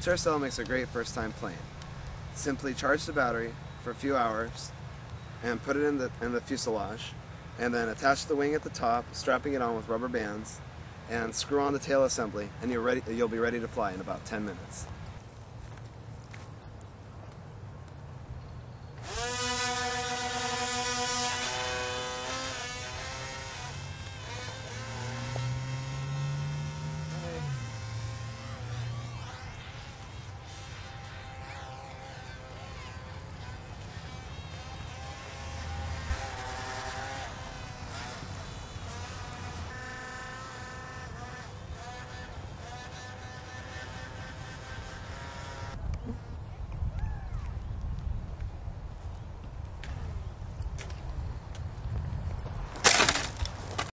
Tercel makes a great first time plane. Simply charge the battery for a few hours and put it in the fuselage, and then attach the wing at the top, strapping it on with rubber bands, and screw on the tail assembly, and you'll be ready to fly in about 10 minutes.